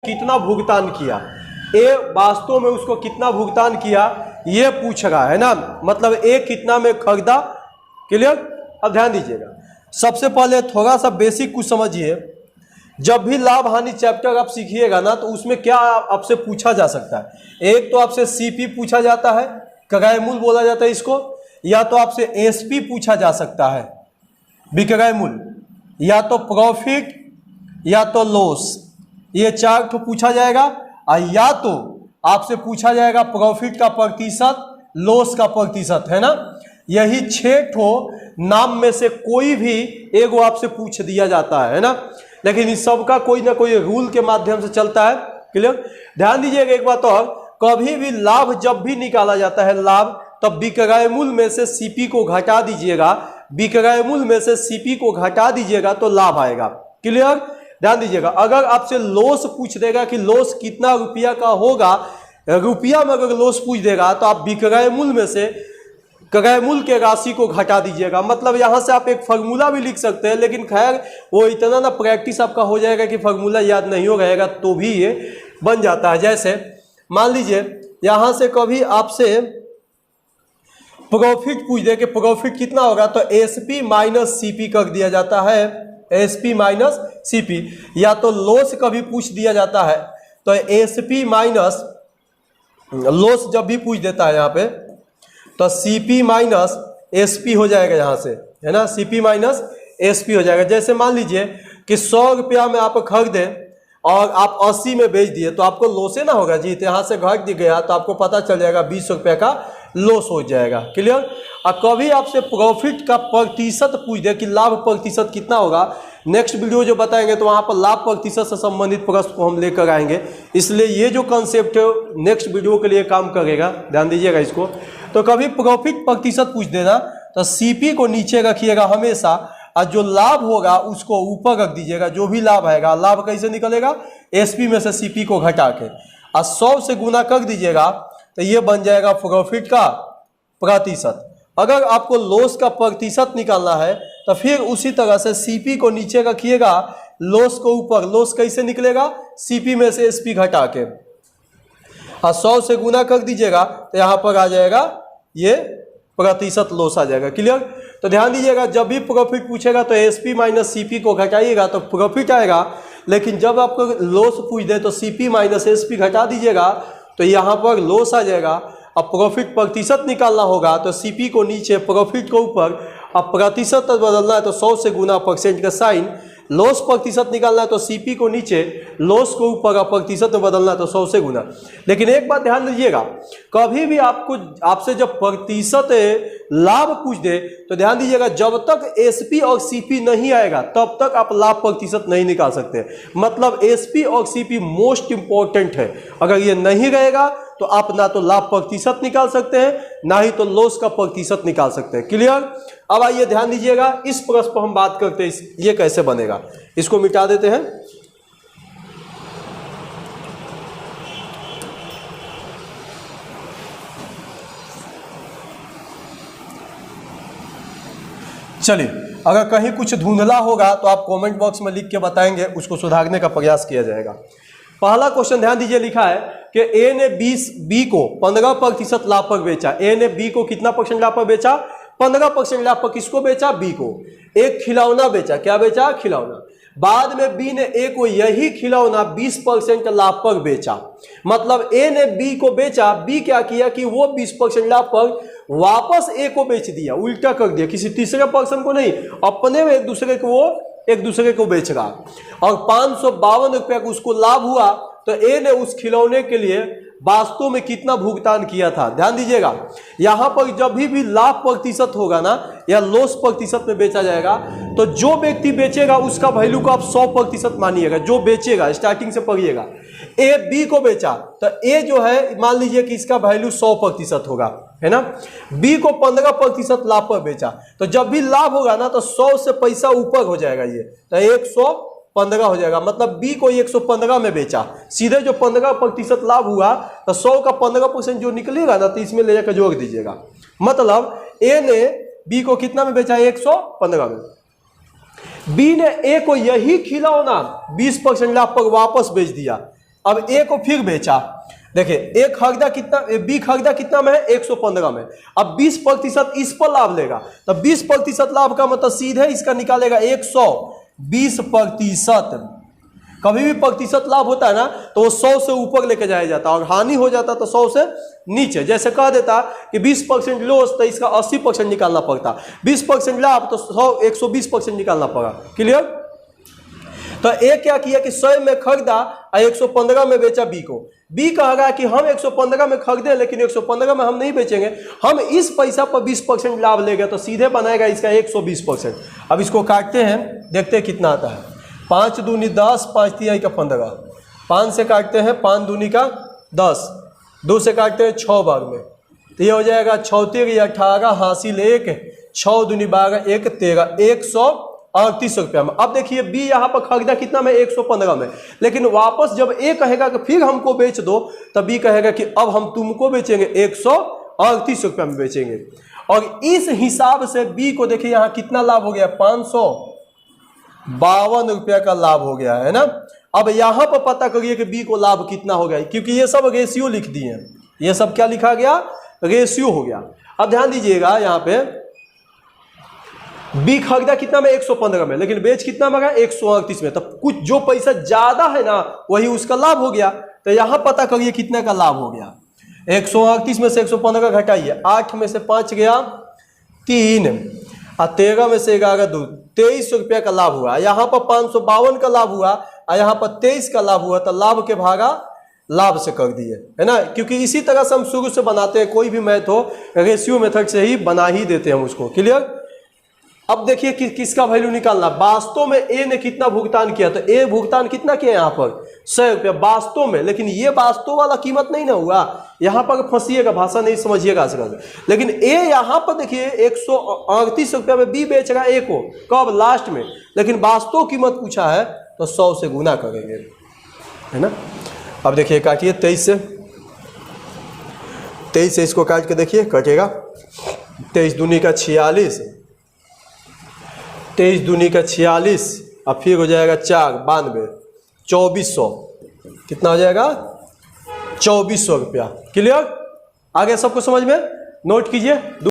कितना भुगतान किया, ए वास्तव में उसको कितना भुगतान किया ये पूछ रहा है ना, मतलब ए कितना में खरीदा। क्लियर। अब ध्यान दीजिएगा, सबसे पहले थोड़ा सा बेसिक कुछ समझिए। जब भी लाभ हानि चैप्टर आप सीखिएगा ना, तो उसमें क्या आपसे पूछा जा सकता है। एक तो आपसे सीपी पूछा जाता है, क्रय मूल्य बोला जाता है इसको, या तो आपसे एसपी पूछा जा सकता है विक्रय मूल्य, या तो प्रॉफिट, या तो लॉस, ये चार तो पूछा जाएगा। या तो आपसे पूछा जाएगा प्रॉफिट का प्रतिशत, लॉस का प्रतिशत, है ना। यही 6 ठो नाम में से कोई भी एक वो आपसे पूछ दिया जाता है ना। लेकिन इस सब का कोई ना कोई रूल के माध्यम से चलता है। क्लियर। ध्यान दीजिएगा एक बात और, कभी भी लाभ जब भी निकाला जाता है लाभ, तब विक्रय मूल्य में से सीपी को घटा दीजिएगा, विक्रय मूल्य में से सीपी को घटा दीजिएगा तो लाभ आएगा। क्लियर। ध्यान दीजिएगा, अगर आपसे लॉस पूछ देगा कि लॉस कितना रुपया का होगा, रुपया में अगर लॉस पूछ देगा तो आप विक्रय मूल्य में से क्रय मूल्य के राशि को घटा दीजिएगा। मतलब यहां से आप एक फार्मूला भी लिख सकते हैं, लेकिन खैर वो इतना ना प्रैक्टिस आपका हो जाएगा कि फार्मूला याद नहीं हो रहेगा तो भी ये बन जाता है। जैसे मान लीजिए यहां से कभी आपसे प्रॉफिट पूछ दे कि प्रॉफिट कितना होगा, तो एसपी माइनस सीपी कर दिया जाता है, एसपी माइनस सीपी। या तो लॉस कभी पूछ दिया जाता है तो एसपी माइनस लॉस जब भी पूछ देता है यहाँ पे, तो सीपी माइनस एसपी हो जाएगा यहाँ से, है ना, सीपी माइनस एसपी हो जाएगा। जैसे मान लीजिए कि 100 रुपया में आप खरीदे और आप 80 में बेच दिए, तो आपको लॉसे ना होगा जी, यहाँ से घट गया तो आपको पता चल जाएगा 20 रुपये का लॉस हो जाएगा। क्लियर। और कभी आपसे प्रॉफिट का प्रतिशत पूछ दे कि लाभ प्रतिशत कितना होगा, नेक्स्ट वीडियो जो बताएंगे तो वहाँ पर लाभ प्रतिशत से संबंधित प्रश्न को हम लेकर आएंगे, इसलिए ये जो कंसेप्ट है नेक्स्ट वीडियो के लिए काम करेगा, ध्यान दीजिएगा इसको। तो कभी प्रॉफिट प्रतिशत पूछ देना तो सीपी को नीचे रखिएगा हमेशा, और जो लाभ होगा उसको ऊपर रख दीजिएगा। जो भी लाभ आएगा, लाभ कैसे निकलेगा, एसपी में से सीपी को घटा के और 100 से गुना कर दीजिएगा, तो ये बन जाएगा प्रॉफिट का प्रतिशत। अगर आपको लॉस का प्रतिशत निकालना है तो फिर उसी तरह से सीपी को नीचे रखिएगा, लॉस को ऊपर। लॉस कैसे निकलेगा, सीपी में से एसपी घटा के और 100 से गुना कर दीजिएगा, तो यहाँ पर आ जाएगा ये प्रतिशत लॉस आ जाएगा। क्लियर। तो ध्यान दीजिएगा, जब भी प्रॉफिट पूछेगा तो एसपी माइनस सीपी को घटाइएगा तो प्रॉफिट आएगा, लेकिन जब आपको लॉस पूछ दे तो सीपी माइनस एसपी घटा दीजिएगा तो यहाँ पर लॉस आ जाएगा। अब प्रॉफिट प्रतिशत निकालना होगा तो सीपी को नीचे, प्रॉफिट को ऊपर, अब प्रतिशत बदलना है तो 100 से गुना परसेंट का साइन। लॉस प्रतिशत निकालना है तो सीपी को नीचे, लॉस को ऊपर, और प्रतिशत में बदलना है तो 100 से गुना। लेकिन एक बात ध्यान दीजिएगा, कभी भी आपसे जब प्रतिशत लाभ पूछ दे तो ध्यान दीजिएगा, जब तक एसपी और सीपी नहीं आएगा तब तक आप लाभ प्रतिशत नहीं निकाल सकते। मतलब एसपी और सीपी मोस्ट इंपॉर्टेंट है। अगर ये नहीं रहेगा तो आप ना तो लाभ प्रतिशत निकाल सकते हैं, ना ही तो लॉस का प्रतिशत निकाल सकते हैं। क्लियर। अब आइए ध्यान दीजिएगा, इस प्रश्न पर हम बात करते हैं, ये कैसे बनेगा। इसको मिटा देते हैं। चलिए, अगर कहीं कुछ धुंधला होगा तो आप कमेंट बॉक्स में लिख के बताएंगे, उसको सुधारने का प्रयास किया जाएगा। पहला क्वेश्चन ध्यान दीजिए, लिखा है कि ए ने बी को 15% लाभ पर बेचा। ए ने बी को कितना परसेंट लाभ पर बेचा, 15% लाभ पर। किसको बेचा, बी को। एक खिलौना बेचा। क्या बेचा, खिलौना। बाद में बी ने ए को यही खिलौना 20% लाभ पर बेचा। मतलब ए ने बी को बेचा, बी क्या किया कि वो 20% लाभ पर वापस ए को बेच दिया, उल्टा कर दिया, किसी तीसरे पर्सन को नहीं, अपने में एक दूसरे को बेच रहा। और 552 रुपया का उसको लाभ हुआ, तो ए ने उस खिलौने के लिए वास्तव में कितना भुगतान किया था। ध्यान दीजिएगा, यहां पर जब भी लाभ प्रतिशत होगा ना, या लॉस प्रतिशत में बेचा जाएगा, तो जो व्यक्ति बेचेगा उसका वैल्यू को आप 100% मानिएगा। जो बेचेगा, स्टार्टिंग से पढ़िएगा, ए बी को बेचा तो ए जो है मान लीजिए कि इसका वैल्यू 100% होगा, है ना। बी को 15% लाभ पर बेचा, तो जब भी लाभ होगा ना तो 100 से पैसा ऊपर हो जाएगा, ये तो 115 हो जाएगा। मतलब बी को 115 में बेचा, सीधे जो 15% लाभ हुआ तो 100 का 15% जो निकलेगा ना, तो इसमें ले जाकर जोड़ दीजिएगा। मतलब ए ने बी को कितना में बेचा, 115 में। बी ने ए को यही खिलौना 20% लाभ पर वापस बेच दिया। अब ए को फिर बेचा, देखिए ए खरीदा कितना, बी खरीदा कितना में है 115 में। अब 20% इस पर लाभ लेगा, तो 20% लाभ का मतलब सीधे इसका निकालेगा 120%। कभी भी प्रतिशत लाभ होता है ना तो वो 100 से ऊपर लेके जाया जाता है, और हानि हो जाता तो 100 से नीचे। जैसे कह देता कि 20% लॉस तो इसका 80% निकालना पड़ता, 20% लाभ तो 120% निकालना पड़ा। क्लियर? तो ए क्या किया कि 100 में खरीदा और 115 में बेचा बी को। बी कहेगा कि हम 115 में खरीदे लेकिन 115 में हम नहीं बेचेंगे, हम इस पैसा पर 20% लाभ लेंगे, तो सीधे बनाएगा इसका 120%। अब इसको काटते हैं, देखते हैं कितना आता है। 5 दूनी 10, 5 तिहाई का 15, 5 से काटते हैं 5 दूनी का 10, 2 से काटते हैं 6 बार में, तो ये हो जाएगा 6 तिहरी 18 हासिल 1, 6 दूनी 12 1 13, 138 रुपया में। अब देखिए बी यहाँ पर खरीदा कितना में 115 में, लेकिन वापस जब ए कहेगा कि फिर हमको बेच दो, तब बी कहेगा कि अब हम तुमको बेचेंगे 138 रुपया में बेचेंगे। और इस हिसाब से बी को देखिए यहाँ कितना लाभ हो गया, 552 रुपया का लाभ हो गया है ना। अब यहां पर पता करिए कि बी को लाभ कितना हो गया, क्योंकि ये सब रेशियो लिख दिए हैं, ये सब क्या लिखा गया, रेशियो हो गया। अब ध्यान दीजिएगा यहाँ पे बी खरीदा कितना में 115 में, लेकिन बेच कितना में गया 138 में, तब कुछ जो पैसा ज्यादा है ना वही उसका लाभ हो गया। तो यहां पता करिए कितने का लाभ हो गया, 138 में से 115 घटाइए, 8 में से 5 गया 3 और 13 में से 11 2, 23 रुपया का लाभ हुआ। यहाँ पर 552 का लाभ हुआ और यहाँ पर 23 का लाभ हुआ, तो लाभ के भागा लाभ से कर दिए, है ना। क्योंकि इसी तरह से हम शुरू से बनाते हैं, कोई भी मैथ हो रेशियो मेथड से ही बना ही देते हैं हम उसको। क्लियर? अब देखिए किसका वैल्यू निकालना, वास्तव में ए ने कितना भुगतान किया, तो ए भुगतान कितना किया यहाँ पर 100 रुपया वास्तव में, लेकिन ये वास्तव वाला कीमत नहीं ना हुआ, यहाँ पर फंसिएगा, भाषा नहीं समझिएगा आजकल। लेकिन ए यहाँ पर देखिए 138 रुपया में बी बेच रहा है ए को, कब, लास्ट में, लेकिन वास्तव कीमत पूछा है तो 100 से गुना करेंगे, है ना। अब देखिए काटिए 23 से इसको काट के देखिए कटेगा, 23 दूनी का 46, 23 दूनी का 46 और फिर हो जाएगा 4 92, 2400, कितना हो जाएगा 2400 रुपया। क्लियर? आगे सबको समझ में, नोट कीजिए।